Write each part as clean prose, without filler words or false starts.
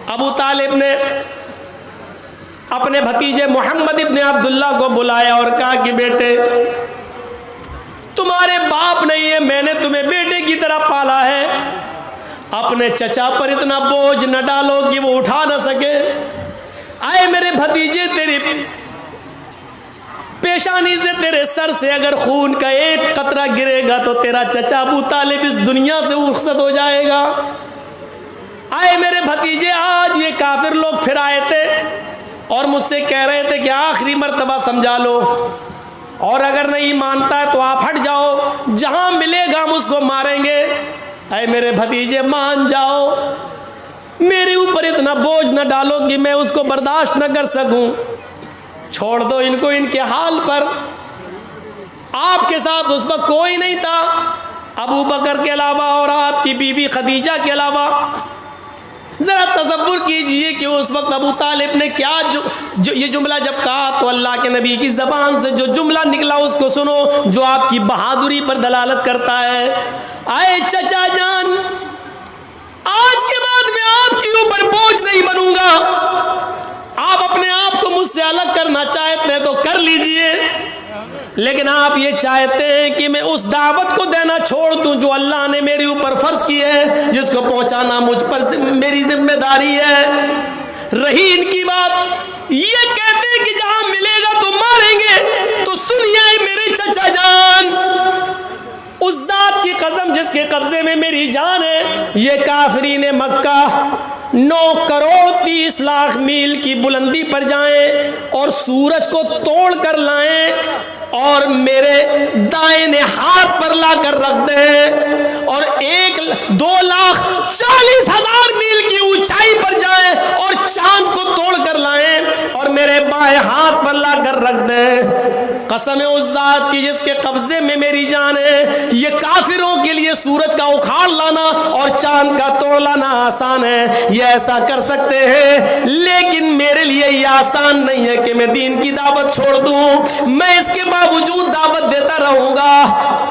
अबू तालिब ने अपने भतीजे मोहम्मद इब्ने अब्दुल्ला को बुलाया और कहा कि बेटे, तुम्हारे बाप नहीं है, मैंने तुम्हें बेटे की तरह पाला है, अपने चचा पर इतना बोझ न डालो कि वो उठा न सके। आए मेरे भतीजे, तेरी पेशानी से, तेरे सर से अगर खून का एक कतरा गिरेगा तो तेरा चचा अबू तालिब इस दुनिया से रुखसत हो जाएगा। आए मेरे भतीजे, आज ये काफिर लोग फिर आए थे और मुझसे कह रहे थे कि आखिरी मर्तबा समझा लो, और अगर नहीं मानता है तो आप हट जाओ, जहां मिलेगा हम उसको मारेंगे। अरे मेरे भतीजे, मान जाओ, मेरे ऊपर इतना बोझ न डालो कि मैं उसको बर्दाश्त न कर सकूं, छोड़ दो इनको इनके हाल पर। आपके साथ उस वक्त कोई नहीं था अबू बकर के अलावा और आपकी बीवी खदीजा के अलावा। जरा तसव्वुर कीजिए कि उस वक्त अबू तालिब ने क्या जो ये जुमला जब कहा तो अल्लाह के नबी की जबान से जो जुमला निकला उसको सुनो, जो आपकी बहादुरी पर दलालत करता है। आए चचा जान, आज के बाद मैं आपके ऊपर बोझ नहीं बनूंगा। आप अपने आप को मुझसे अलग करना चाहते हैं तो कर लीजिए, लेकिन आप ये चाहते हैं कि मैं उस दावत को देना छोड़ दूं जो अल्लाह ने मेरे ऊपर फर्ज की है, जिसको पहुंचाना मुझ पर मेरी जिम्मेदारी है। रही इनकी बात, ये कहते हैं कि जहां मिलेगा तो मारेंगे, तो सुनिए मेरे चचा जान, उस जात की कसम जिसके कब्जे में मेरी जान है, ये काफिरीन मक्का 9 करोड़ 30 लाख मील की बुलंदी पर जाएं और सूरज को तोड़ कर लाएं और मेरे दाहिने हाथ पर लाकर रख दें, और 1,02,40,000 मील की ऊंचाई पर जाएं और चांद को तोड़ कर लाएं और मेरे बाएं हाथ पर लाकर रख दें। कसम है उस जात की जिसके कब्जे में मेरी जान है, ये काफिरों के लिए सूरज का उखाड़ लाना और चांद का तोड़ लाना आसान है, ये ऐसा कर सकते हैं, लेकिन मेरे लिए ये आसान नहीं है कि मैं दीन की दावत छोड़ दूं। मैं इसके बावजूद दावत देता रहूंगा।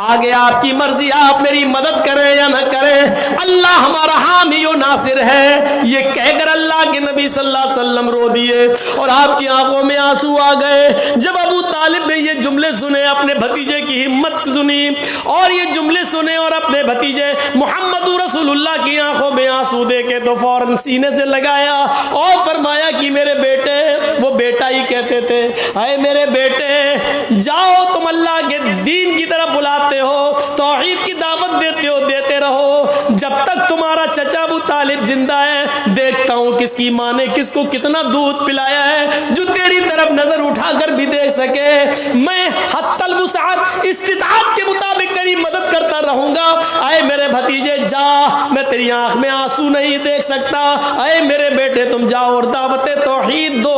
आगे आपकी मर्जी, आप मेरी मदद करें या न करें, अल्लाह हमारा हामी और नासिर है। ये कहकर अल्लाह के नबी सल्लल्लाहु अलैहि वसल्लम रो दिए और आपकी आंखों में आंसू आ गए। जब अबू तालिब ने ये जुमले सुने, अपने भतीजे की हिम्मत सुनी और ये जुमले सुने और अपने भतीजे मोहम्मद रसूलुल्लाह की आंखों में आंसू देके तो फौरन सीने से लगाया और फरमाया कि मेरे बेटे, वो बेटा ही कहते थे, अरे मेरे बेटे, जाओ, तुम अल्लाह के दीन की तरफ बुलाते हो, तौहीद की दावत देते हो, देते रहो, जब तक तुम्हारा चचा अबू तालिब जिंदा है, देखता हूं किसकी माँ ने किसको कितना दूध पिलाया है जो तेरी तरफ नजर उठाकर भी देख सके। मैं हत्तल वुसाअत, इस्तिताअत के मुताबिक तेरी मदद करता रहूंगा। आए मेरे भतीजे, जा, मैं तेरी आंख में आंसू नहीं देख सकता। आए मेरे बेटे, तुम जाओ और दावत तौहीद दो।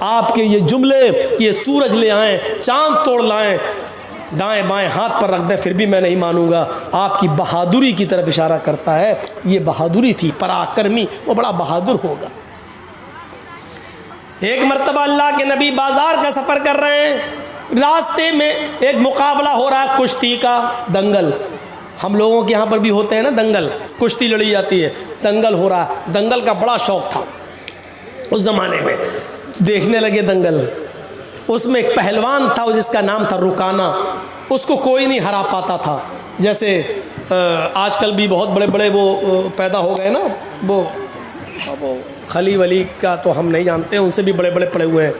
आपके ये जुमले, ये सूरज ले आए, चांद तोड़ लाएं, दाएं बाएं हाथ पर रख दें, फिर भी मैं नहीं मानूंगा। आपकी बहादुरी की तरफ इशारा करता है। ये बहादुरी थी, पराक्रमी वो बड़ा बहादुर होगा। एक मर्तबा अल्लाह के नबी बाजार का सफर कर रहे हैं, रास्ते में एक मुकाबला हो रहा है, कुश्ती का दंगल। हम लोगों के यहाँ पर भी होते हैं ना दंगल, कुश्ती लड़ी जाती है, दंगल हो रहा है। दंगल का बड़ा शौक था उस जमाने में, देखने लगे दंगल। उसमें एक पहलवान था जिसका नाम था रुकाना, उसको कोई नहीं हरा पाता था। जैसे आजकल भी बहुत बड़े बड़े वो पैदा हो गए ना, वो खली वली का तो हम नहीं जानते, उनसे भी बड़े बड़े पड़े हुए हैं,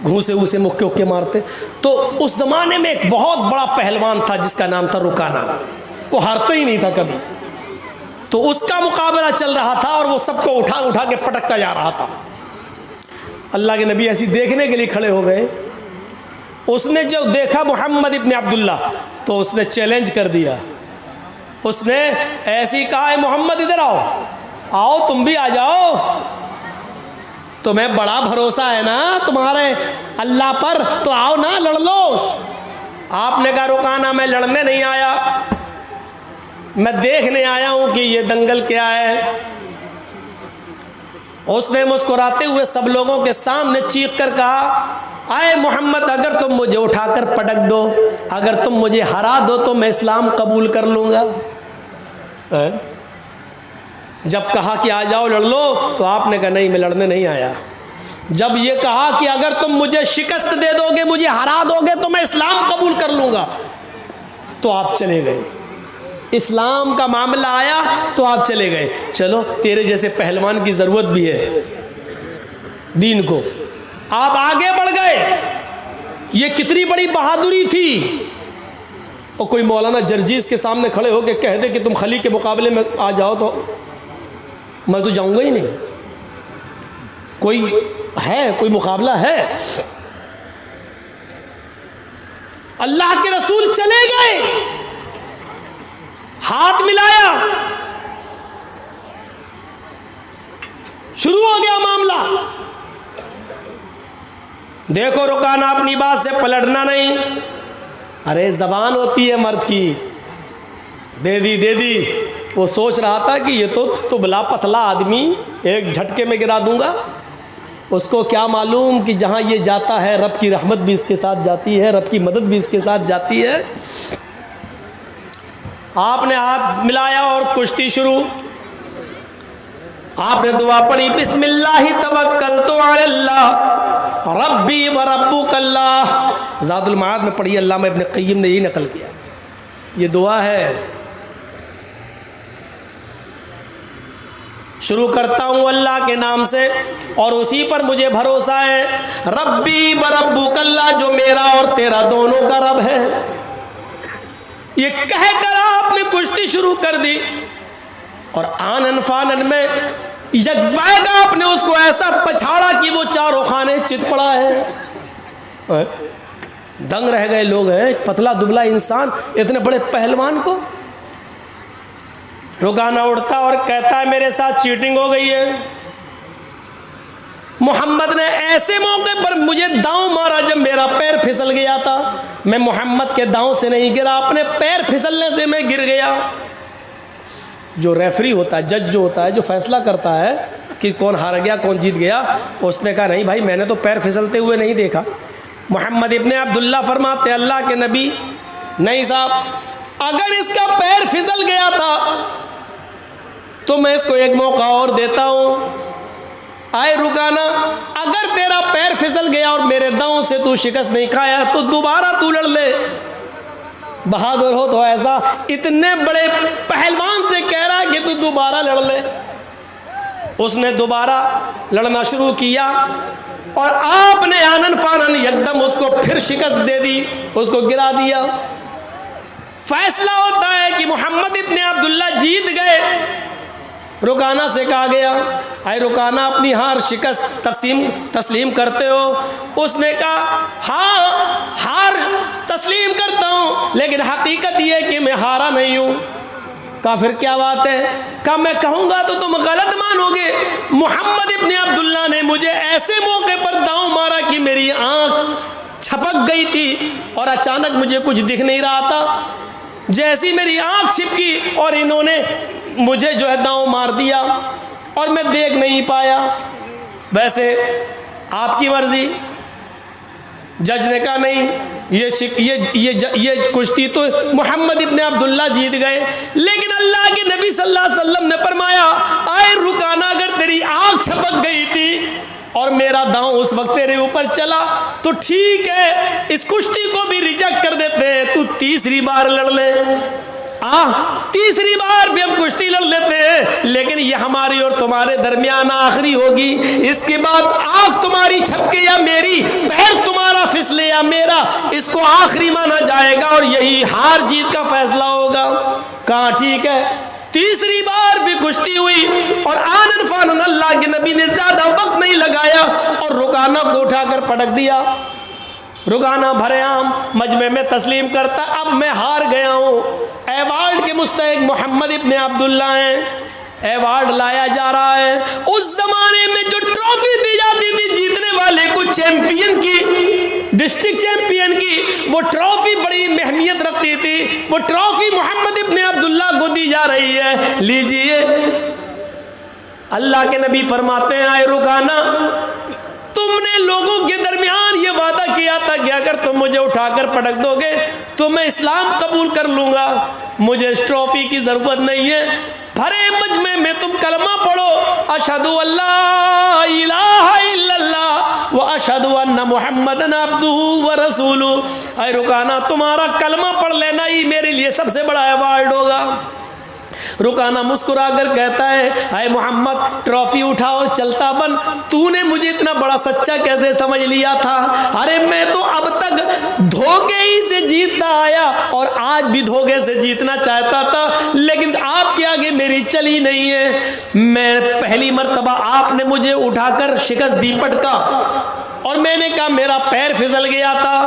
घूसे उसे मुक्के उक्के मारते। तो उस ज़माने में एक बहुत बड़ा पहलवान था जिसका नाम था रुकाना, वो हारता ही नहीं था कभी। तो उसका मुकाबला चल रहा था और वो सबको उठा उठा के पटकता जा रहा था। अल्लाह के नबी ऐसी देखने के लिए खड़े हो गए। उसने जब देखा मोहम्मद इब्ने अब्दुल्ला, तो उसने चैलेंज कर दिया। उसने ऐसी कहा, है मोहम्मद इधर आओ, आओ तुम भी आ जाओ, तुम्हें बड़ा भरोसा है ना तुम्हारे अल्लाह पर, तो आओ ना लड़ लो। आपने कहा रुकाना, मैं लड़ने नहीं आया, मैं देखने आया हूं कि ये दंगल क्या है। उसने मुस्कुराते हुए सब लोगों के सामने चीख कर कहा, आए मोहम्मद, अगर तुम मुझे उठाकर पटक दो, अगर तुम मुझे हरा दो तो मैं इस्लाम कबूल कर लूँगा। जब कहा कि आ जाओ लड़ लो, तो आपने कहा नहीं, मैं लड़ने नहीं आया। जब ये कहा कि अगर तुम मुझे शिकस्त दे दोगे, मुझे हरा दोगे, तो मैं इस्लाम कबूल कर लूँगा, तो आप चले गए। इस्लाम का मामला आया तो आप चले गए। चलो, तेरे जैसे पहलवान की ज़रूरत भी है दीन को। आप आगे बढ़ गए। ये कितनी बड़ी बहादुरी थी। और कोई मौलाना जर्जीस के सामने खड़े होकर कह दे कि तुम खली के मुकाबले में आ जाओ, तो मैं तो जाऊंगा ही नहीं। कोई मुकाबला है? अल्लाह के रसूल चले गए, हाथ मिलाया, शुरू हो गया मामला। देखो रुकाना, अपनी बात से पलटना नहीं। अरे जबान होती है मर्द की, दे दी। वो सोच रहा था कि ये तो दुबला पतला आदमी, एक झटके में गिरा दूंगा। उसको क्या मालूम कि जहाँ ये जाता है रब की रहमत भी इसके साथ जाती है, रब की मदद भी इसके साथ जाती है। आपने हाथ मिलाया और कुश्ती शुरू। आपने दुआ पढ़ी, बिस्मिल्लाहि तवक्कलतु अलल्लाह रब्बी व रब्बुकल्लाह। ज़ादुल मआद में पढ़ी, अल्लामा इब्न क़य्यिम ने यही नकल किया। ये दुआ है। शुरू करता हूँ अल्लाह के नाम से और उसी पर मुझे भरोसा है। रब्बी व रब्बुकल्लाह, जो मेरा और तेरा दोनों का रब है। ये कहकर आपने कुश्ती शुरू कर दी और आनन फानन में यकबाग आपने उसको ऐसा पछाड़ा कि वो चारों खाने चित पड़ा है। दंग रह गए लोग। हैं पतला दुबला इंसान, इतने बड़े पहलवान को। रुकाना उड़ता और कहता है मेरे साथ चीटिंग हो गई है। मोहम्मद ने ऐसे मौके पर मुझे दांव मारा जब मेरा पैर फिसल गया था। मैं मोहम्मद के दांव से नहीं गिरा, अपने पैर फिसलने से मैं गिर गया। जो रेफरी होता है, जज जो होता है, जो फैसला करता है कि कौन हार गया कौन जीत गया, उसने कहा नहीं भाई, मैंने तो पैर फिसलते हुए नहीं देखा। मोहम्मद इब्ने अब्दुल्ला फरमाते अल्लाह के नबी, नहीं साहब, अगर इसका पैर फिसल गया था तो मैं इसको एक मौका और देता हूँ। आए रुकाना, अगर तेरा पैर फिसल गया और मेरे दांव से तू शिकस्त नहीं खाया तो दोबारा तू लड़ ले। बहादुर हो तो ऐसा, इतने बड़े पहलवान से कह रहा है कि तू दोबारा लड़ ले। उसने दोबारा लड़ना शुरू किया और आपने आनन फानन एकदम उसको फिर शिकस्त दे दी, उसको गिरा दिया। फैसला होता है कि मोहम्मद इब्ने अब्दुल्ला जीत गए। रुकाना से कहा गया, अरे रुकाना, अपनी हार शिकस्त तस्लीम करते हो? उसने कहा हाँ, हार तस्लीम करता हूँ, लेकिन हकीकत ये कि मैं हारा नहीं हूँ। कहा फिर क्या बात है? कहा मैं कहूँगा तो तुम गलत मानोगे। मोहम्मद इब्ने अब्दुल्ला ने मुझे ऐसे मौके पर दांव मारा कि मेरी आँख छपक गई थी और अचानक मुझे कुछ दिख नहीं रहा था। जैसी मेरी आँख छिपकी और इन्होंने मुझे जो है दांव मार दिया और मैं देख नहीं पाया। वैसे आपकी मर्जी। जज ने कहा नहीं, ये कुश्ती तो मोहम्मद इब्ने अब्दुल्ला जीत गए, लेकिन अल्लाह के नबी सल्लल्लाहु अलैहि वसल्लम ने फरमाया, आए रुकाना, अगर तेरी आँख छपक गई थी और मेरा दांव उस वक्त तेरे ऊपर चला तो ठीक है, इस कुश्ती को भी रिजेक्ट कर देते हैं, तू तीसरी बार लड़ ले। तीसरी बार भी हम कुश्ती लड़ लेते हैं, लेकिन ये हमारी और तुम्हारे दरमियान आखिरी होगी। इसके बाद आंख तुम्हारी छपके या मेरी, पैर तुम्हारा फिसले या मेरा, इसको आखिरी माना जाएगा और यही हार जीत का फैसला होगा। कहा ठीक है। तीसरी बार भी कुश्ती हुई और आनन फानन अल्लाह के नबी ने ज्यादा वक्त नहीं लगाया और रुकाना को उठाकर पटक दिया। रुकाना भरेआम मजमे में तस्लीम करता, अब मैं हार गया हूँ। एवार्ड के मुस्तहिक मोहम्मद इब्ने अब्दुल्ला हैं। एवार्ड लाया जा रहा है। उस जमाने में जो ट्रॉफी दी जाती थी जीतने वाले को, चैंपियन की, डिस्ट्रिक्ट चैंपियन की, वो ट्रॉफी बड़ी अहमियत रखती थी। वो ट्रॉफी मोहम्मद इब्ने अब्दुल्ला को दी जा रही है, लीजिए। अल्लाह के नबी फरमाते हैं, आए रुकाना, तुमने लोगों के दरमियान ये वादा किया था कि अगर तुम मुझे उठाकर पटक दोगे तो मैं इस्लाम कबूल कर लूंगा, मुझे इस ट्रॉफी की जरूरत नहीं है। भरे मजमे में तुम कलमा पढ़ो, अशहदु अल्ला इलाहा इल्लल्लाह व अशहदु अन्ना मुहम्मदन अब्दुहु व रसूलुहु। ऐ रुकाना, तुम्हारा कलमा पढ़ लेना ही मेरे लिए सबसे बड़ा अवार्ड होगा। रुकाना मुस्कुराकर कहता है, हाय मोहम्मद, ट्रॉफी उठा और चलता बन। तूने मुझे इतना बड़ा सच्चा कैसे समझ लिया था? अरे मैं तो अब तक धोखे ही से जीतता आया और आज भी धोखे से जीतना चाहता था, लेकिन आपके आगे मेरी चली नहीं है। मैं पहली मर्तबा आपने मुझे उठाकर शिकस्त दी पटका और मैंने कहा मेरा पैर फिसल गया था।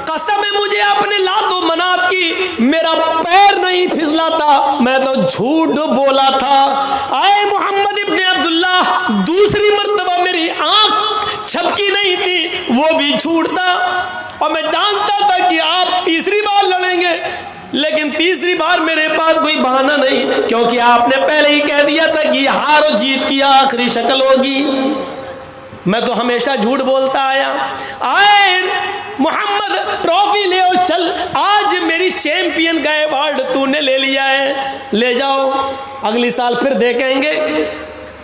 कसम है मुझे अपने लातो मनात की, मेरा पैर नहीं फिसला था, मैं तो झूठ बोला था। आए मोहम्मद इब्ने अब्दुल्ला, दूसरी मर्तबा मेरी आंख झपकी नहीं थी, वो भी झूठ था। और मैं जानता था कि आप तीसरी बार लड़ेंगे, लेकिन तीसरी बार मेरे पास कोई बहाना नहीं, क्योंकि आपने पहले ही कह दिया था कि हार और जीत की आखिरी शक्ल होगी। मैं तो हमेशा झूठ बोलता आया। आए मोहम्मद, ट्रॉफी ले और चल, आज मेरी चैंपियन का अवार्ड तूने ले लिया है, ले जाओ, अगली साल फिर देखेंगे।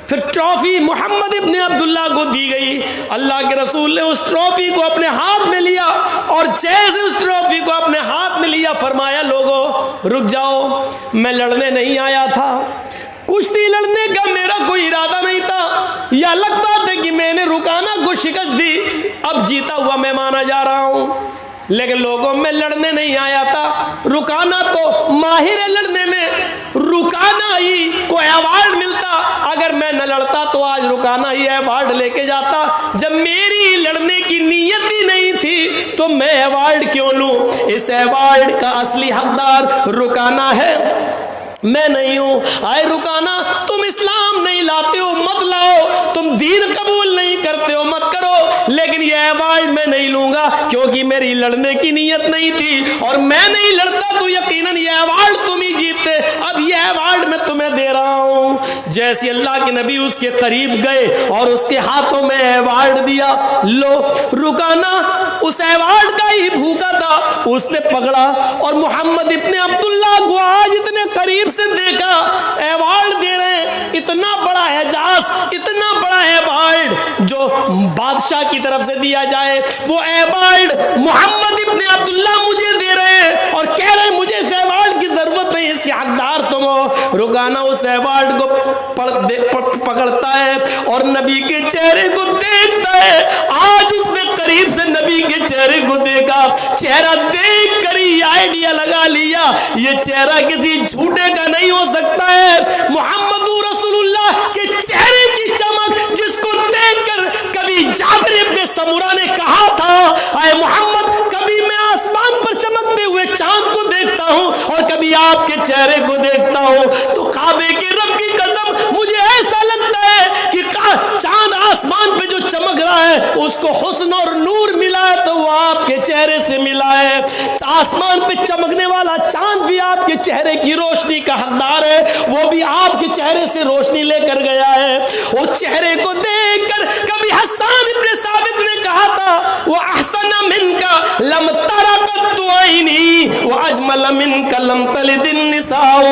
फिर ट्रॉफी मोहम्मद इब्ने अब्दुल्ला को दी गई। अल्लाह के रसूल ने उस ट्रॉफी को अपने हाथ में लिया और जैसे उस ट्रॉफी को अपने हाथ में लिया, फरमाया लोगों रुक जाओ, मैं लड़ने नहीं आया था, कुश्ती लड़ने का मेरा कोई इरादा नहीं था। यह अलग बात है कि मैंने रुकाना को शिकस्त दी, अब जीता हुआ मैं माना जा रहा हूं, लेकिन लोगों में लड़ने नहीं आया था। रुकाना तो माहिर है लड़ने में, रुकाना ही को अवार्ड मिलता। अगर मैं न लड़ता तो आज रुकाना ही अवार्ड लेके जाता। जब मेरी लड़ने की नीयत ही नहीं थी तो मैं अवार्ड क्यों लूं? इस अवार्ड का असली हकदार रुकाना है, मैं नहीं हूं। आए रुकाना, तुम इस्लाम नहीं लाते हो मत लाओ, तुम दीन कबूल नहीं करते हो मत करो, लेकिन यह अवार्ड मैं नहीं लूंगा, क्योंकि मेरी लड़ने की नीयत नहीं थी और मैं नहीं लड़ता तो यकीनन यह अवार्ड तुम ही जीतते। अब यह अवार्ड मैं तुम्हें दे रहा हूं। जैसे अल्लाह के नबी उसके करीब गए और उसके हाथों में अवार्ड दिया, लो। रुकाना उस अवार्ड का ही भूखा था, उसने पकड़ा और मोहम्मद इब्ने अब्दुल्ला को आज इतने करीब से देखा, अवार्ड दे रहे हैं, इतना बड़ा एजाज, इतना बड़ा अवार्ड जो बादशाह की तरफ से दिया जाए, वो अवार्ड मोहम्मद इब्ने अब्दुल्ला मुझे दे रहे हैं और कह रहे हैं मुझे इस अवार्ड की जरूरत नहीं, इसके हकदार तुम हो। रुकाना उस अवार्ड को पकड़ता है और नबी के चेहरे को देखता है। आज उसने करीब से नबी के चेहरे को देखा, चेहरा देख कर ही आइडिया लगा लिया ये चेहरा किसी झूठे का नहीं हो सकता है। मोहम्मद रसूलुल्लाह के चेहरे की चमक जिसको देखकर कभी जाबिर इब्ने समुरा ने कहा था, आए मोहम्मद, कभी मैं आसमान पर चमकते हुए चांद को देखता हूं और कभी आपके चेहरे को देखता हूं, तो काबे के रब की कसम मुझे ऐसा लगता है कि चांद आसमान पे जो चमक रहा है उसको हुस्न और नूर मिला है तो वो आपके चेहरे से मिला है। आसमान पे चमकने वाला चांद भी आपके चेहरे की रोशनी का हकदार है, वो भी आपके चेहरे से रोशनी लेकर गया है। उस चेहरे को देखकर कभी हसन इब्ने साबित ने कहा था, वो अहसन मिनका लम तरा कत्तु ऐनी व अजमल मिनका लम तलिदिन निसाउ।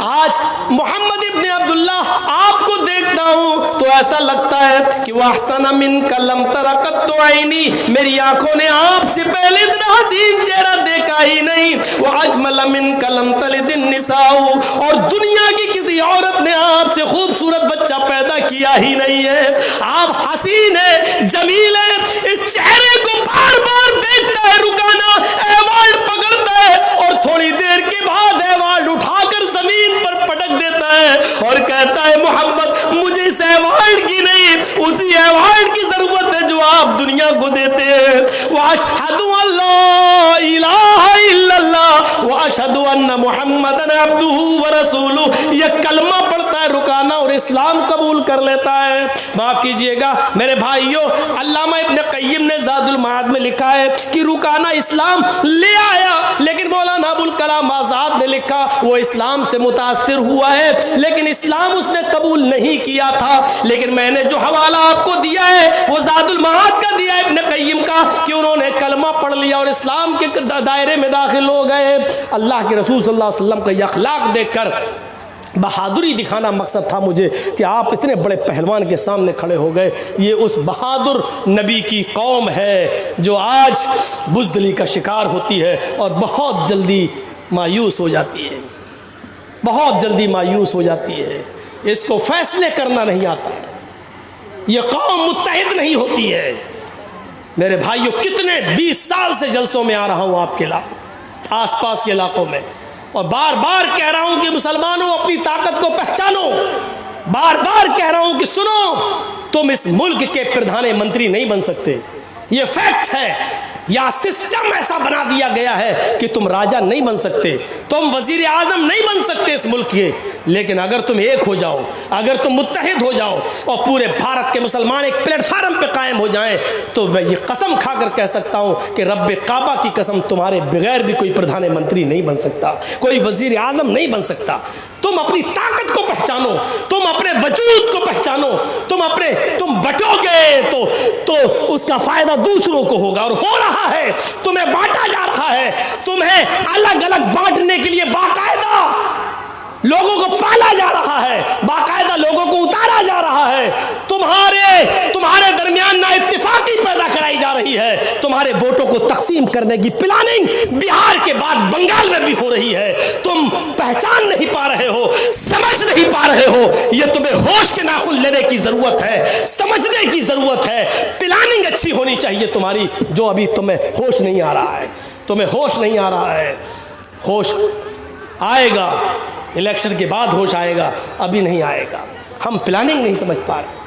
आज मोहम्मद इब्ने अब्दुल्ला आपको देखता हूं तो ऐसा लगता है कि वह अहसन मिनका लम तरा कत्तु ऐनी, मेरी आंखों ने आपसे पहले इतना हसीन चेहरा देखा ही नहीं। वो अजमल मिनका लम तलिदिन निसाउ, और दुनिया की किसी औरत ने आपसे खूबसूरत बच्चा पैदा किया ही नहीं है। आप हसीन है, जमील है, इस चेहरे को बार बार देखता है रुकाना, अवार्ड पकड़ता है और थोड़ी देर के बाद अवार्ड उठाकर जमीन पर पटक देता है और कहता है मोहम्मद, मुझे इस अवार्ड की नहीं, उसी अवार्ड की जरूरत है जो आप दुनिया को देते हैं। वो अशहदु अल्ला इलाहा इल्लल्लाह व अशहदु अन्ना मुहम्मदन अब्दुहु व रसूलुहु, ये कलमा पढ़ता है रुकाना और इस्लाम कबूल कर लेता है। माफ कीजिएगा मेरे भाइयों, अल्लामा इब्ने क़य्यिम ने ज़ादुल मआद में लिखा है कि रुकाना इस्लाम ले आया, लेकिन मौलाना अबुल कलाम आज़ाद ने लिखा वो इस्लाम से मुतासिर हुआ है, लेकिन इस्लाम उसने कबूल नहीं किया था। लेकिन मैंने जो हवाला आपको दिया है वो ज़ादुल मआद का दिया है इब्ने क़य्यिम का, कि उन्होंने कलमा पढ़ लिया और इस्लाम के दायरे में दाखिल हो गए। अल्लाह के रसूल सल्लल्लाहु अलैहि वसल्लम का ये अखलाक देखकर बहादुरी दिखाना मकसद था मुझे कि आप इतने बड़े पहलवान के सामने खड़े हो गए। ये उस बहादुर नबी की कौम है जो आज बुज़दिली का शिकार होती है और बहुत जल्दी मायूस हो जाती है, बहुत जल्दी मायूस हो जाती है। इसको फैसले करना नहीं आता, ये कौम मुत्तहिद नहीं होती है। मेरे भाइयों, कितने 20 साल से जलसों में आ रहा हूँ आपके आसपास के इलाकों में, और बार बार कह रहा हूं कि मुसलमानों अपनी ताकत को पहचानो, बार बार कह रहा हूं कि सुनो, तुम इस मुल्क के प्रधानमंत्री नहीं बन सकते, ये फैक्ट है। या सिस्टम ऐसा बना दिया गया है कि तुम राजा नहीं बन सकते, तुम वजीर आजम नहीं बन सकते इस मुल्क के। लेकिन अगर तुम एक हो जाओ, अगर तुम मुत्तहिद हो जाओ और पूरे भारत के मुसलमान एक प्लेटफार्म पे कायम हो जाएं, तो मैं ये कसम खाकर कह सकता हूं कि रब्बे काबा की कसम, तुम्हारे बगैर भी कोई प्रधानमंत्री नहीं बन सकता, कोई वजीर आजम नहीं बन सकता। तुम अपनी ताकत को पहचानो, तुम अपने वजूद को पहचानो, तुम बटोगे तो उसका फायदा दूसरों को होगा, और हो रहा है। तुम्हें बांटा जा रहा है, तुम्हें अलग अलग बांटने के लिए बाकायदा लोगों को पाला जा रहा है, बाकायदा लोगों को उतारा जा रहा है। तुम्हारे दरमियान ना इत्तेफाकी पैदा कराई जा रही है, तुम्हारे वोटों को तकसीम करने की प्लानिंग बिहार के बाद बंगाल में भी हो रही है। तुम पहचान नहीं पा रहे हो, समझ नहीं पा रहे हो। यह तुम्हें होश के नाखून लेने की जरूरत है, समझने की जरूरत है। प्लानिंग अच्छी होनी चाहिए तुम्हारी, जो अभी तुम्हें होश नहीं आ रहा है, तुम्हें होश नहीं आ रहा है। होश आएगा, इलेक्शन के बाद होश आएगा, अभी नहीं आएगा। हम प्लानिंग नहीं समझ पा रहे।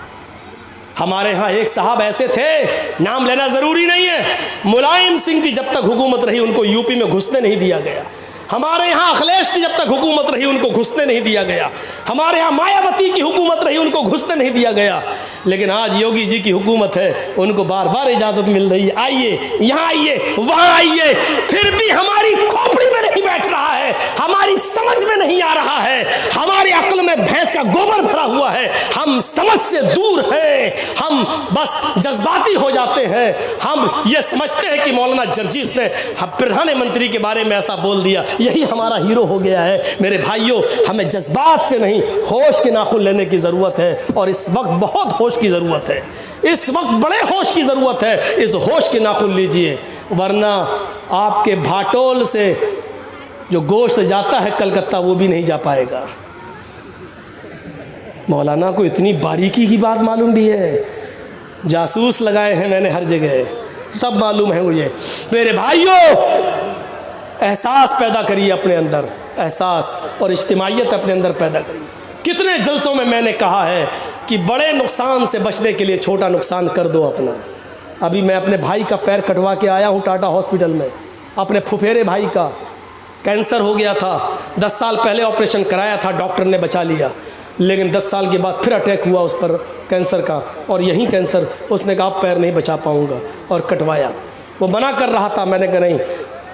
हमारे यहाँ एक साहब ऐसे थे, नाम लेना ज़रूरी नहीं है, मुलायम सिंह की जब तक हुकूमत रही उनको यूपी में घुसने नहीं दिया गया। हमारे यहाँ अखिलेश की जब तक हुकूमत रही उनको घुसने नहीं दिया गया। हमारे यहाँ मायावती की हुकूमत रही, उनको घुसने नहीं दिया गया। लेकिन आज योगी जी की हुकूमत है, उनको बार बार इजाज़त मिल रही है, आइए, यहाँ आइए, वहाँ आइए, फिर भी हमारी खोपड़ी में नहीं बैठ रहा है, हमारी समझ में नहीं आ रहा है, हमारी अक्ल में भैंस का गोबर भरा हुआ है, हम समझ से दूर हैं, हम बस जज्बाती हो जाते हैं। हम ये समझते हैं कि मौलाना जर्जीस ने प्रधानमंत्री के बारे में ऐसा बोल दिया, यही हमारा हीरो हो गया है। मेरे भाइयों, हमें जज्बात से नहीं, होश के नाखून लेने की ज़रूरत है, और इस वक्त बहुत होश की ज़रूरत है, इस वक्त बड़े होश की ज़रूरत है। इस होश के नाखून लीजिए, वरना आपके भाटोल से जो गोश्त जाता है कलकत्ता, वो भी नहीं जा पाएगा। मौलाना को इतनी बारीकी की बात मालूम भी है, जासूस लगाए हैं मैंने हर जगह, सब मालूम है मुझे। मेरे भाइयों, एहसास पैदा करिए अपने अंदर, एहसास और इज्तिमाइयत अपने अंदर पैदा करिए। कितने जलसों में मैंने कहा है कि बड़े नुकसान से बचने के लिए छोटा नुकसान कर दो अपना। अभी मैं अपने भाई का पैर कटवा के आया हूँ टाटा हॉस्पिटल में, अपने फुफेरे भाई का कैंसर हो गया था, 10 साल पहले ऑपरेशन कराया था, डॉक्टर ने बचा लिया, लेकिन 10 साल के बाद फिर अटैक हुआ उस पर कैंसर का, और यही कैंसर, उसने कहा पैर नहीं बचा पाऊँगा, और कटवाया। वो मना कर रहा था, मैंने कहा नहीं,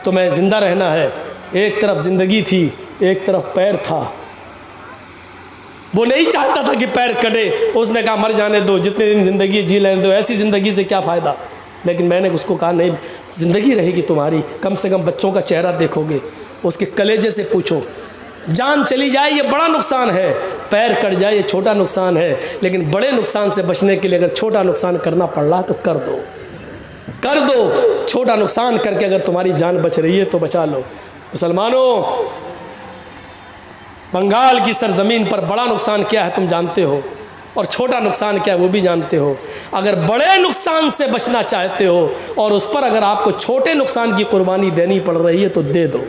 तुम्हें ज़िंदा रहना है। एक तरफ ज़िंदगी थी, एक तरफ पैर था। वो नहीं चाहता था कि पैर कटे, उसने कहा मर जाने दो, जितने दिन ज़िंदगी जी लेने दो, ऐसी ज़िंदगी से क्या फ़ायदा। लेकिन मैंने उसको कहा नहीं, ज़िंदगी रहेगी तुम्हारी, कम से कम बच्चों का चेहरा देखोगे, उसके कलेजे से पूछो। जान चली जाए ये बड़ा नुकसान है, पैर कट जाए ये छोटा नुकसान है, लेकिन बड़े नुकसान से बचने के लिए अगर छोटा नुकसान करना पड़ रहा तो कर दो, कर दो। छोटा नुकसान करके अगर तुम्हारी जान बच रही है तो बचा लो। मुसलमानों, बंगाल की सरजमीन पर बड़ा नुकसान क्या है तुम जानते हो, और छोटा नुकसान क्या है वो भी जानते हो। अगर बड़े नुकसान से बचना चाहते हो और उस पर अगर आपको छोटे नुकसान की कुर्बानी देनी पड़ रही है तो दे दो,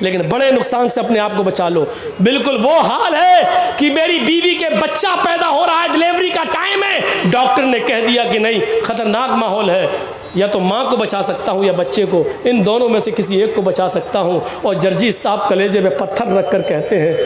लेकिन बड़े नुकसान से अपने आप को बचा लो। बिल्कुल वो हाल है कि मेरी बीवी के बच्चा पैदा हो रहा है, डिलीवरी का टाइम है, डॉक्टर ने कह दिया कि नहीं, खतरनाक माहौल है, या तो माँ को बचा सकता हूँ या बच्चे को, इन दोनों में से किसी एक को बचा सकता हूँ। और जर्जीस साहब कलेजे में पत्थर रख कर कहते हैं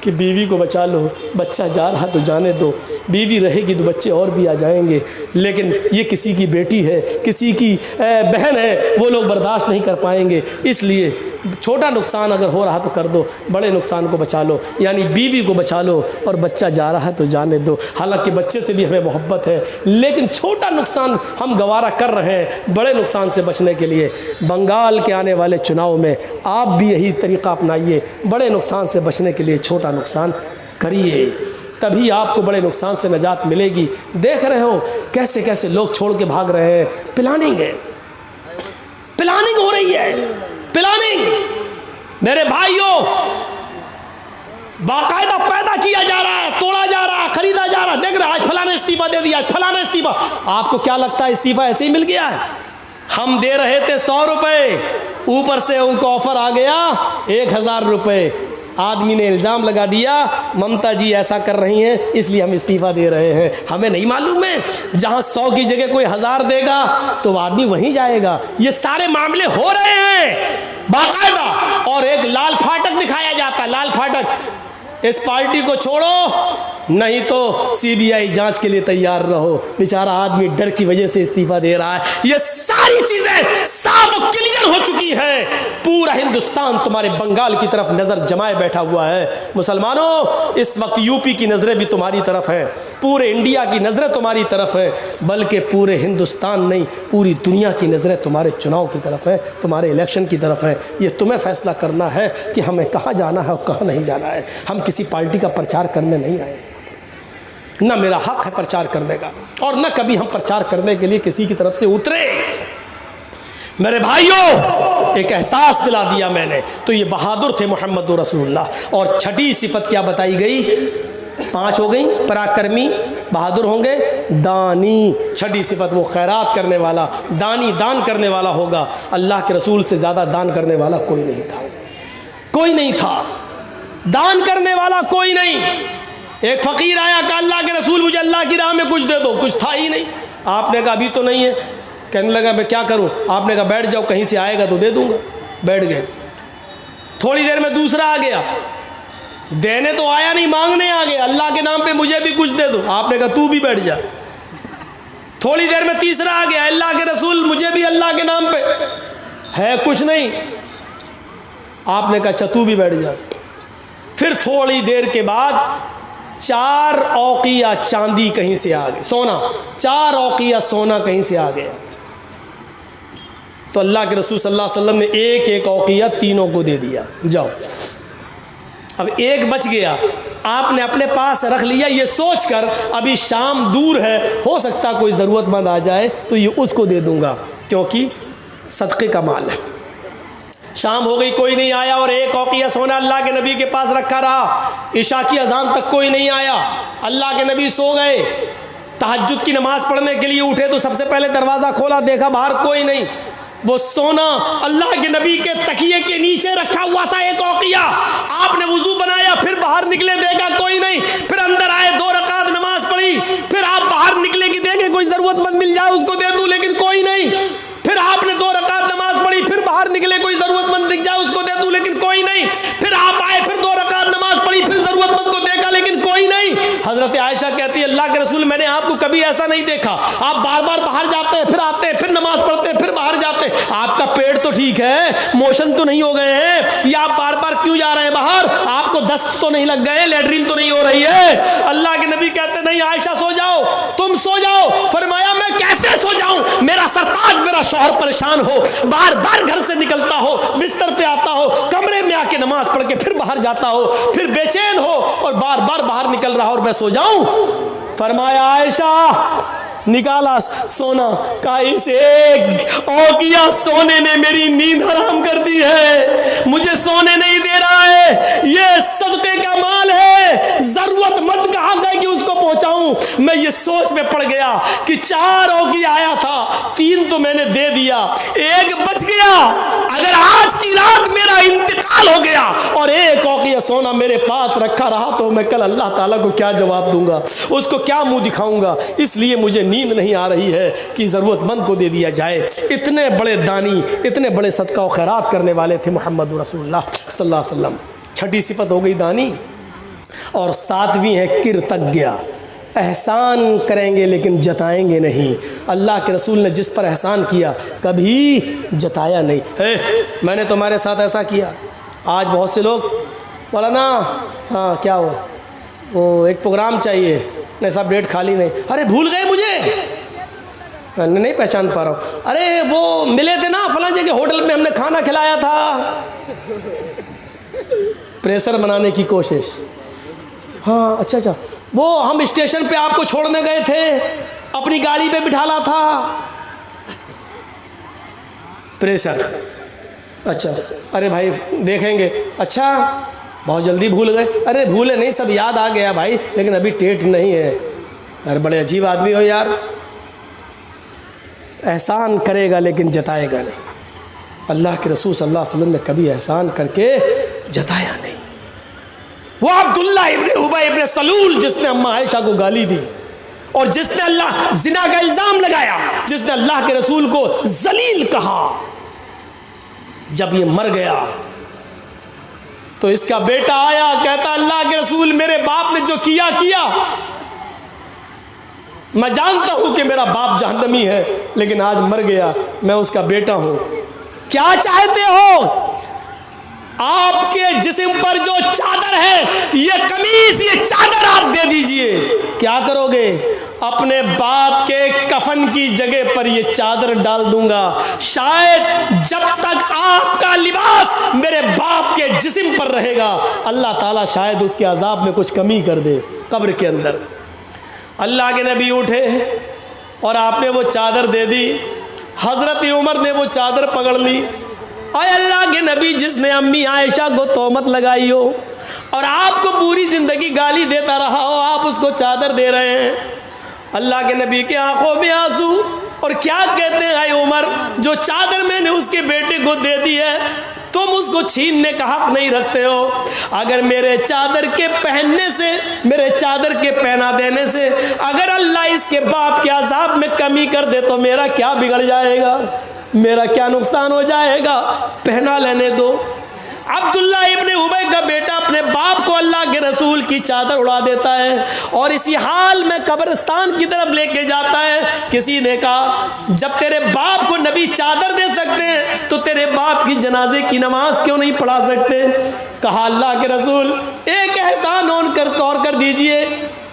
कि बीवी को बचा लो, बच्चा जा रहा तो जाने दो, बीवी रहेगी तो बच्चे और भी आ जाएंगे, लेकिन ये किसी की बेटी है, किसी की बहन है, वो लोग बर्दाश्त नहीं कर पाएंगे। इसलिए छोटा नुकसान अगर हो रहा तो कर दो, बड़े नुकसान को बचा लो, यानी बीवी को बचा लो, और बच्चा जा रहा है तो जाने दो। हालांकि बच्चे से भी हमें मोहब्बत है, लेकिन छोटा नुकसान हम गवारा कर रहे हैं बड़े नुकसान से बचने के लिए। बंगाल के आने वाले चुनाव में आप भी यही तरीक़ा अपनाइए, बड़े नुकसान से बचने के लिए छोटा नुकसान करिए, तभी आपको बड़े नुकसान से निजात मिलेगी। देख रहे हो कैसे कैसे लोग छोड़ के भाग रहे हैं। प्लानिंग है, प्लानिंग हो रही है, प्लानिंग मेरे भाइयों, बाकायदा पैदा किया जा रहा है, तोड़ा जा रहा है, खरीदा जा रहा है। देख रहे आज फलाना इस्तीफा दे दिया, फलाना इस्तीफा। आपको क्या लगता है इस्तीफा ऐसे ही मिल गया है? हम दे रहे थे 100 रुपये, ऊपर से उनको ऑफर आ गया 1000 रुपये। आदमी ने इल्ज़ाम लगा दिया ममता जी ऐसा कर रही हैं इसलिए हम इस्तीफ़ा दे रहे हैं। हमें नहीं मालूम है, जहाँ 100 की जगह कोई 1000 देगा तो आदमी वहीं जाएगा। ये सारे मामले हो रहे हैं बाकायदा, और एक लाल फाटक दिखाया जाता है, लाल फाटक, इस पार्टी को छोड़ो नहीं तो सीबीआई जांच के लिए तैयार रहो। बेचारा आदमी डर की वजह से इस्तीफा दे रहा है। ये सारी चीजें साफ क्लियर हो चुकी है। पूरा हिंदुस्तान तुम्हारे बंगाल की तरफ नजर जमाए बैठा हुआ है। मुसलमानों, इस वक्त यूपी की नजरें भी तुम्हारी तरफ है, पूरे इंडिया की नजरें तुम्हारी तरफ है, बल्कि पूरे हिंदुस्तान नहीं पूरी दुनिया की नजरें तुम्हारे चुनाव की तरफ है, तुम्हारे इलेक्शन की तरफ है। ये तुम्हें फैसला करना है कि हमें कहाँ जाना है और कहाँ नहीं जाना है। हम किसी पार्टी का प्रचार करने नहीं आए, ना मेरा हक है प्रचार करने का, और न कभी हम प्रचार करने के लिए किसी की तरफ से उतरे। मेरे भाइयों, एक एहसास दिला दिया मैंने, तो ये बहादुर थे मोहम्मद रसूलुल्लाह। और छठी सिफत क्या बताई गई? 5 हो गई, पराक्रमी, बहादुर होंगे, दानी। छठी सिफत वो खैरात करने वाला, दानी, दान करने वाला होगा। अल्लाह के रसूल से ज़्यादा दान करने वाला कोई नहीं था, कोई नहीं था, दान करने वाला कोई नहीं। एक फ़कीर आया कि अल्लाह के रसूल मुझे अल्लाह की राह में कुछ दे दो, कुछ था ही नहीं। आपने कहा अभी तो नहीं है। कहने लगा मैं क्या करूं? आपने कहा बैठ जाओ, कहीं से आएगा तो दे दूंगा। बैठ गए। थोड़ी देर में दूसरा आ गया, देने तो आया नहीं, मांगने आ गया, अल्लाह के नाम पे मुझे भी कुछ दे दो। आपने कहा तू भी बैठ जा। थोड़ी देर में तीसरा आ गया, अल्लाह के रसूल मुझे भी अल्लाह के नाम पे है कुछ नहीं। आपने कहा अच्छा तू भी बैठ जा। फिर थोड़ी देर के बाद 4 औकिया चांदी कहीं से आ गए, सोना, 4 औकिया सोना कहीं से आ गया। तो अल्लाह के रसूल सल्लल्लाहु अलैहि वसल्लम ने एक एक औकिया तीनों को दे दिया, जाओ। अब एक बच गया, आपने अपने पास रख लिया, ये सोचकर अभी शाम दूर है, हो सकता कोई ज़रूरतमंद आ जाए तो ये उसको दे दूंगा, क्योंकि सदक़े का माल है। शाम हो गई, कोई नहीं आया, और एक औकिया सोना अल्लाह के नबी के पास रखा रहा। इशा की अजान तक कोई नहीं आया। अल्लाह के नबी सो गए, तहज्जुद की नमाज पढ़ने के लिए उठे तो सबसे पहले दरवाज़ा खोला, देखा बाहर कोई नहीं। वो सोना अल्लाह के नबी के तकिए के नीचे रखा हुआ था, एक औकिया। आपने वुजू बनाया, फिर बाहर निकले, देखा कोई नहीं, फिर अंदर आए, 2 रकात नमाज पढ़ी, फिर आप बाहर निकले कि देखे कोई ज़रूरतमंद मिल जाए उसको दे दूँ, लेकिन कोई नहीं। फिर आपने 2 रकात नमाज पढ़ी, फिर बाहर निकले, कोई ज़रूरतमंद दिख जाए उसको दे दूँ, लेकिन कोई नहीं। फिर आप आए, फिर 2 रकात नमाज पढ़ी, फिर ज़रूरतमंद को देखा, लेकिन कोई नहीं। हज़रत आयशा कहती है अल्लाह के रसूल मैंने आपको कभी ऐसा नहीं देखा, आप बार बार बाहर जाते हैं, फिर आते हैं, फिर नमाज पढ़ते हैं, फिर बाहर जाते हैं। आपका पेट तो ठीक है, मोशन तो नहीं हो गए हैं, या आप बार बार क्यों जा रहे हैं बाहर? आपको दस्त तो नहीं लग गए, लेटरिन तो नहीं हो रही है? अल्लाह के नबी कहते नहीं आयशा सो जाओ, तुम सो जाओ। फरमाया मैं कैसे सो जाऊं? मेरा सरताज, मेरा शौहर परेशान हो, बार बार घर से निकलता हो, बिस्तर पे आता हो, कमरे में आके नमाज पढ़ के फिर बाहर जाता हो, फिर बेचैन हो और बार बार बाहर निकल रहा और मैं सो जाऊं? फरमाया आयशा निकाला सोना का, इस एक औकिया सोने ने मेरी नींद हराम कर दी है, मुझे सोने नहीं दे रहा है। ये सदके का माल है, जरूरतमंद का हक है कि उसको पहुंचाऊं। मैं ये सोच में पड़ गया कि 4 औकिया आया था, 3 तो मैंने दे दिया, 1 बच गया। अगर आज की रात मेरा इंतकाल हो गया और 1 औकिया सोना मेरे पास रखा रहा तो मैं कल अल्लाह ताला को क्या जवाब दूंगा, उसको क्या मुंह दिखाऊंगा? इसलिए मुझे नींद नहीं आ रही है कि ज़रूरतमंद को दे दिया जाए। इतने बड़े दानी, इतने बड़े सदका और खैरात करने वाले थे मोहम्मद रसूलुल्लाह सल्लल्लाहु अलैहि वसल्लम। छठी सिफत हो गई दानी, और 7वीं है कृतज्ञ। एहसान करेंगे लेकिन जताएंगे नहीं। अल्लाह के रसूल ने जिस पर एहसान किया कभी जताया नहीं। मैंने तुम्हारे साथ ऐसा किया। आज बहुत से लोग बोला ना, हाँ क्या हुआ, वो एक प्रोग्राम चाहिए, नहीं साहब डेट खाली नहीं, अरे भूल गए मुझे, नहीं पहचान पा रहा हूँ, अरे वो मिले थे ना फलां जगह होटल में, हमने खाना खिलाया था। प्रेशर बनाने की कोशिश। हाँ अच्छा, वो हम स्टेशन पे आपको छोड़ने गए थे, अपनी गाड़ी पे बिठाला था। प्रेशर। अच्छा, अरे भाई देखेंगे, अच्छा बहुत जल्दी भूल गए, अरे भूले नहीं, सब याद आ गया भाई, लेकिन अभी डेट नहीं है। अरे बड़े अजीब आदमी हो यार। एहसान करेगा लेकिन जताएगा नहीं। अल्लाह के रसूल सल्लल्लाहु अलैहि वसल्लम ने कभी एहसान करके जताया नहीं। वो अब्दुल्ला इब्ने उबई इब्ने सलूल जिसने अम्मा आयशा को गाली दी और जिसने अल्लाह जिना का इल्जाम लगाया, जिसने अल्लाह के रसूल को जलील कहा, जब ये मर गया तो इसका बेटा आया, कहता अल्लाह के रसूल मेरे बाप ने जो किया किया, मैं जानता हूं कि मेरा बाप जहन्नमी है, लेकिन आज मर गया, मैं उसका बेटा हूं। क्या चाहते हो? आपके जिस्म पर जो चादर है, ये कमीज, ये चादर आप दे दीजिए। क्या करोगे? अपने बाप के कफन की जगह पर ये चादर डाल दूंगा। शायद जब तक आपका लिबास मेरे बाप के जिस्म पर रहेगा, अल्लाह ताला शायद उसके अजाब में कुछ कमी कर दे कब्र के अंदर। अल्लाह के नबी उठे और आपने वो चादर दे दी। हज़रत उमर ने वो चादर पकड़ ली। आए अल्लाह के नबी, जिसने अम्मी आयशा को तोहमत लगाई हो और आपको पूरी ज़िंदगी गाली देता रहा हो, आप उसको चादर दे रहे हैं। अल्लाह के नबी के आंखों में आंसू, और क्या कहते हैं, आए उमर, जो चादर मैंने उसके बेटे को दे दी है, तुम उसको छीनने का हक नहीं रखते हो। अगर मेरे चादर के पहनने से, मेरे चादर के पहना देने से अगर अल्लाह इसके बाप के अजाब में कमी कर दे तो मेरा क्या बिगड़ जाएगा, मेरा क्या नुकसान हो जाएगा? पहना लेने दो। अब्दुल्ला इब्ने उबई का बेटा अपने बाप को अल्लाह के रसूल की चादर उड़ा देता है और इसी हाल में कब्रिस्तान की तरफ लेके जाता है। किसी ने कहा, जब तेरे बाप को नबी चादर दे सकते हैं तो तेरे बाप की जनाजे की नमाज क्यों नहीं पढ़ा सकते? कहा अल्लाह के रसूल, एक एहसान और कर दीजिए,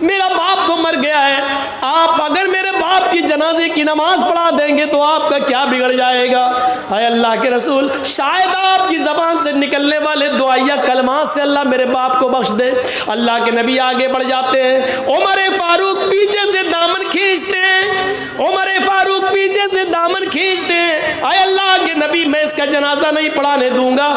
मेरा बाप तो मर गया है, आप अगर मेरे बाप की जनाजे की नमाज पढ़ा देंगे तो आपका क्या बिगड़ जाएगा? हाय अल्लाह के रसूल, शायद आपकी ज़बान से निकलने वाले दुआया कलमात से अल्लाह मेरे बाप को बख्श दे। अल्लाह के नबी आगे बढ़ जाते हैं। उमर फारूक पीछे से दामन खींचते हैं, उमर फारूक पीछे से दामन खींचते हैं। हाय अल्लाह के नबी, मैं इसका जनाजा नहीं पढ़ाने दूंगा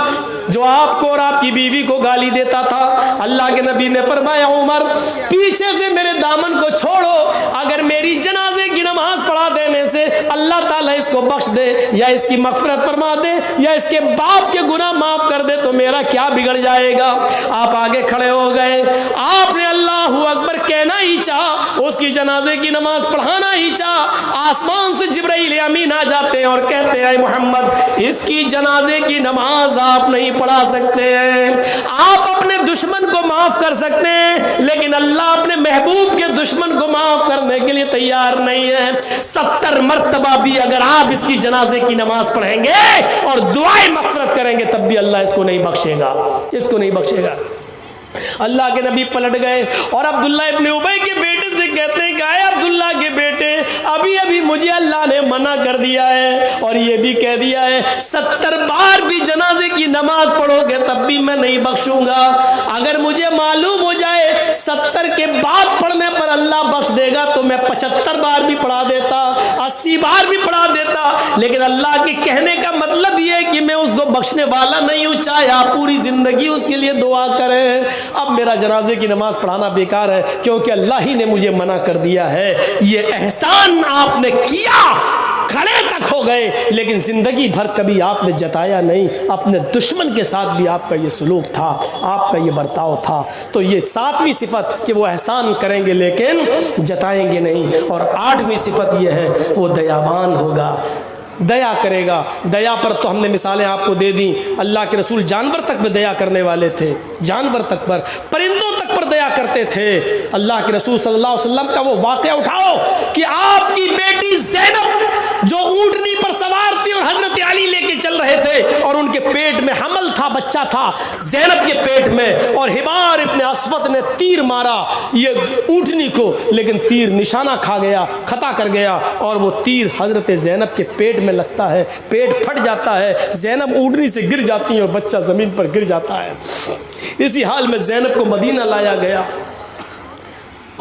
जो आपको और आपकी बीवी को गाली देता था। अल्लाह के नबी ने फरमाया, उमर पीछे से मेरे दामन को छोड़ो, अगर मेरी जनाजे की नमाज पढ़ा देने से अल्लाह ताला इसको बख्श दे या इसकी मगफिरत फरमा दे या इसके बाप के गुनाह माफ कर दे तो मेरा क्या बिगड़ जाएगा? आप आगे खड़े हो गए, आपने अल्लाहू अकबर कहना ही चाहा, उसकी जनाजे की नमाज पढ़ाना ही चाहा। आसमान से जिब्राइल अमीन आ जाते हैं और कहते हैं, मोहम्मद इसकी जनाजे की नमाज आप नहीं पढ़ा सकते हैं। आप अपने दुश्मन को माफ कर सकते हैं, लेकिन अल्लाह अपने महबूब के दुश्मन को माफ करने के लिए तैयार नहीं है। 70 मर्तबा भी अगर आप इसकी जनाजे की नमाज पढ़ेंगे और दुआएं मगफिरत करेंगे तब भी अल्लाह इसको नहीं बख्शेगा, इसको नहीं बख्शेगा। अल्लाह के नबी पलट गए और अब्दुल्ला इब्ने उबई के बेटे से कहते हैं, क्या है अब्दुल्ला के बेटे, अभी अभी मुझे अल्लाह ने मना कर दिया है और ये भी कह दिया है 70 बार भी जनाजे की नमाज पढ़ोगे तब भी मैं नहीं बख्शूंगा। अगर मुझे मालूम हो जाए 70 के बाद पढ़ने पर अल्लाह बख्श देगा तो मैं 75 बार भी पढ़ा देता, 80 बार भी पढ़ा देता, लेकिन अल्लाह के कहने का मतलब ये है कि मैं उसको बख्शने वाला नहीं हूँ, चाहे आप पूरी जिंदगी उसके लिए दुआ करें। अब मेरा जनाजे की नमाज पढ़ाना बेकार है क्योंकि अल्लाह ही ने मुझे मना कर दिया है। ये एहसान आपने किया, खड़े तक हो गए, लेकिन जिंदगी भर कभी आपने जताया नहीं। अपने दुश्मन के साथ भी आपका ये सलूक था, आपका ये बर्ताव था। तो ये 7वीं सिफत कि वो एहसान करेंगे लेकिन जताएंगे नहीं। और 8वीं सिफत ये है, वो दयावान होगा, दया करेगा। दया पर तो हमने मिसालें आपको दे दी। अल्लाह के रसूल जानवर तक में दया करने वाले थे, जानवर तक पर, परिंदों तक पर दिया करते थे। अल्लाह के रसूल सल्लल्लाहु अलैहि वसल्लम का वो वाक़या उठाओ कि आपकी बेटी ज़ैनब जो ऊँटनी पर सवार थी और हजरत अली लेके चल रहे थे और उनके पेट में हमल था, बच्चा था ज़ैनब के पेट में, और हिबार इब्ने अस्वद ने तीर मारा ये ऊँटनी को, लेकिन तीर निशाना खा गया, खता कर गया और वो तीर हजरत ज़ैनब के पेट में लगता है, पेट फट जाता है, ज़ैनब ऊँटनी से गिर जाती है और बच्चा ज़मीन पर गिर जाता है। इसी हाल में ज़ैनब को मदीना लाया गया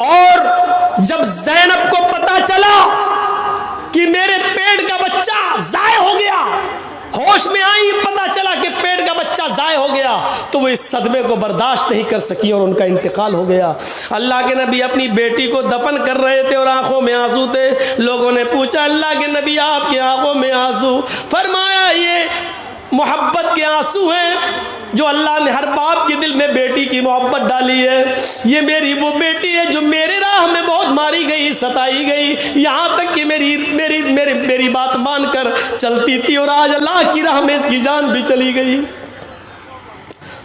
और जब ज़ैनब को पता चला कि मेरे पेट का बच्चा ज़ाय हो गया, होश में आई, पता चला कि पेट का बच्चा ज़ाय हो गया, तो वो इस सदमे को बर्दाश्त नहीं कर सकी और उनका इंतकाल हो गया। अल्लाह के नबी अपनी बेटी को दफन कर रहे थे और आंखों में आंसू थे। लोगों ने पूछा अल्लाह के नबी आपकी आंखों में आंसू? फरमाया ये मोहब्बत के आंसू हैं जो अल्लाह ने हर बाप के दिल में बेटी की मोहब्बत डाली है। ये मेरी वो बेटी है जो मेरे राह में बहुत मारी गई, सताई गई, यहाँ तक कि मेरी बात मानकर चलती थी और आज अल्लाह की राह में इसकी जान भी चली गई।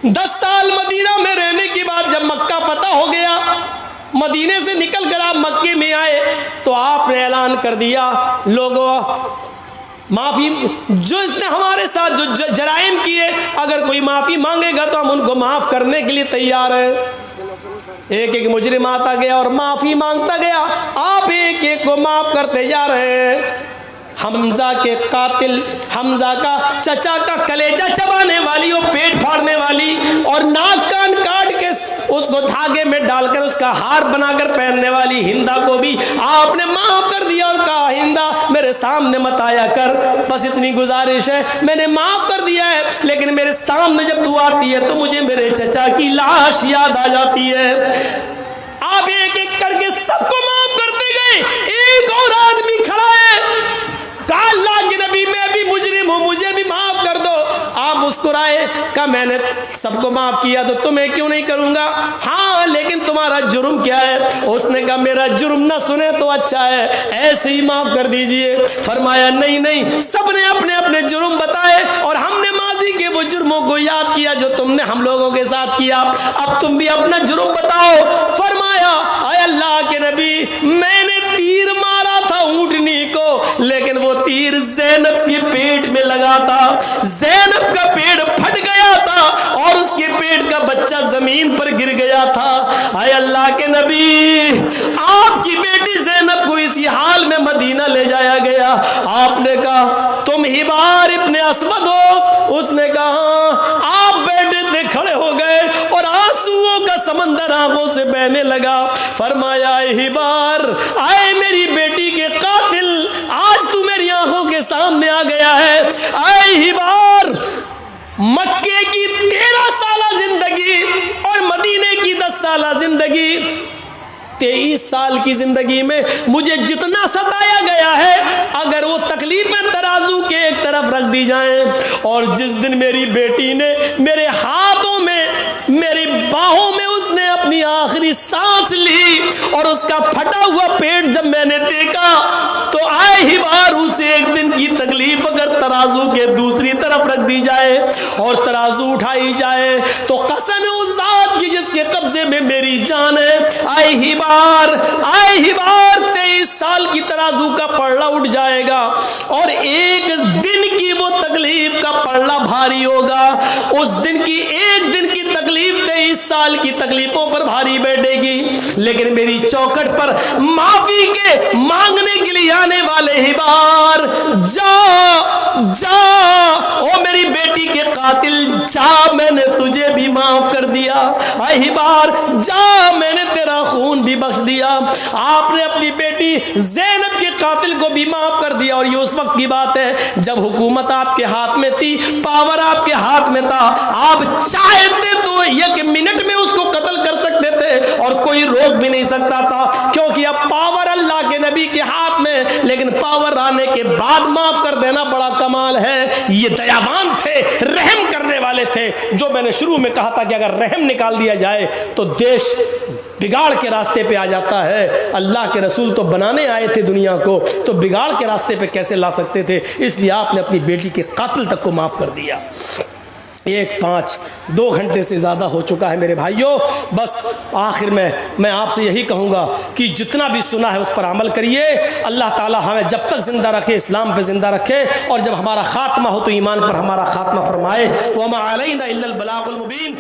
10 साल मदीना में रहने के बाद जब मक्का फतह हो गया, मदीने से निकल कर आप मक्के में आए तो आपने ऐलान कर दिया लोगों माफ़ी, जो इसने हमारे साथ जो जराइम किए अगर कोई माफ़ी मांगेगा तो हम उनको माफ़ करने के लिए तैयार हैं। एक एक मुजरिम आता गया और माफ़ी मांगता गया, आप एक एक को माफ़ करते जा रहे हैं। हमजा के कातिल, हमजा का चचा का कलेजा चबाने वाली और पेट फाड़ने वाली और नाक कान काट के उसको धागे में डालकर उसका हार बनाकर पहनने वाली हिंदा को भी आपने माफ कर दिया और कहा हिंदा मेरे सामने मत आया कर, बस इतनी गुजारिश है, मैंने माफ कर दिया है, लेकिन मेरे सामने जब तू आती है तो मुझे मेरे चचा की लाश याद आ जाती है। आप एक एक करके सबको माफ करते गए। एक और आदमी खड़ा है, कहा अल्लाह के नबी मैं भी मुजरिम हूं, मुझे भी माफ कर दो। आप मुस्कुराए, कहा मैंने सबको माफ किया तो तुम्हें क्यों नहीं करूंगा? हाँ लेकिन तुम्हारा जुर्म क्या है? उसने कहा मेरा जुर्म ना सुने तो अच्छा है, ऐसे ही माफ कर दीजिए। फरमाया नहीं नहीं, सबने अपने अपने जुर्म बताए और हमने माजी के वो जुर्मों को याद किया जो तुमने हम लोगों के साथ किया, अब तुम भी अपना जुर्म बताओ। फरमाया अय अल्लाह के नबी मैंने तीर मारा था ऊँटनी को, लेकिन वो तीर ज़ैनब के पेट में लगा था, ज़ैनब का पेट फट गया था और उसके पेट का बच्चा जमीन पर गिर गया था। हाय अल्लाह के नबी आपकी बेटी ज़ैनब को इसी हाल में मदीना ले जाया गया। आपने कहा तुम हिबार इब्ने अस्वद हो? उसने कहा। आप बैठे थे, खड़े हो गए और आंसुओं का समंदर आंखों से बहने लगा। फरमाया हिबार आए मेरी बेटी के कातिल, आज तू मेरी आंखों के सामने आ गया है। आए हिबार मक्के की 13 साला जिंदगी और मदीने की 10 साला जिंदगी, 23 साल की जिंदगी में मुझे जितना सताया गया है, अगर वो तकलीफें तराजू के एक तरफ रख दी जाएं और जिस दिन मेरी बेटी ने मेरे हाथों में, मेरी बाहों में उसने अपनी आखिरी सांस ली और उसका फटा हुआ पेट जब मैंने देखा तो आए ही बार उसे एक दिन की तकलीफ अगर तराजू के दूसरी तरफ रख दी जाए और तराजू उठाई जाए तो कसम है उस जात की जिसके कब्जे में मेरी जान है, आए ही बार 23 साल की तराजू का पल्ला उठ जाएगा और एक दिन की वो तकलीफ का पल्ला भारी होगा। उस दिन की एक दिन की तकलीफ 23 साल की तकलीफों पर भारी बैठेगी, लेकिन मेरी चौखट पर माफी के मांगने के लिए आने वाले हिबार जा जा, ओ मेरी बेटी के कातिल जा, मैंने तुझे भी माफ कर दिया। हिबार जा, मैंने तेरा खून भी बख्श दिया। आपने अपनी बेटी ज़ैनब के कातिल को भी माफ कर दिया और ये उस वक्त की बात है जब हुकूमत आपके हाथ में थी, पावर आपके हाथ में था। आप चाहते तो 1 मिनट में उसको कत्ल कर सकते थे और कोई रोक भी नहीं सकता था, क्योंकि अब पावर अल्लाह के नबी के हाथ में, लेकिन पावर आने के बाद माफ कर देना बड़ा कमाल है। ये दयावान थे, रहम करने वाले थे, जो मैंने शुरू में कहा था कि अगर रहम निकाल दिया जाए तो देश बिगाड़ के रास्ते पे आ जाता है। अल्लाह के रसूल तो बनाने आए थे दुनिया को, तो बिगाड़ के रास्ते पे कैसे ला सकते थे? इसलिए आपने अपनी बेटी के कातिल तक को माफ कर दिया। 1:05 2 घंटे से ज़्यादा हो चुका है मेरे भाइयों। बस आखिर में मैं आपसे यही कहूँगा कि जितना भी सुना है उस पर अमल करिए। अल्लाह ताला हमें जब तक ज़िंदा रखे इस्लाम पे ज़िंदा रखे, और जब हमारा ख़ात्मा हो तो ईमान पर हमारा ख़ात्मा फरमाए। वमा अलैना इल्लल बलागुल मुबीन।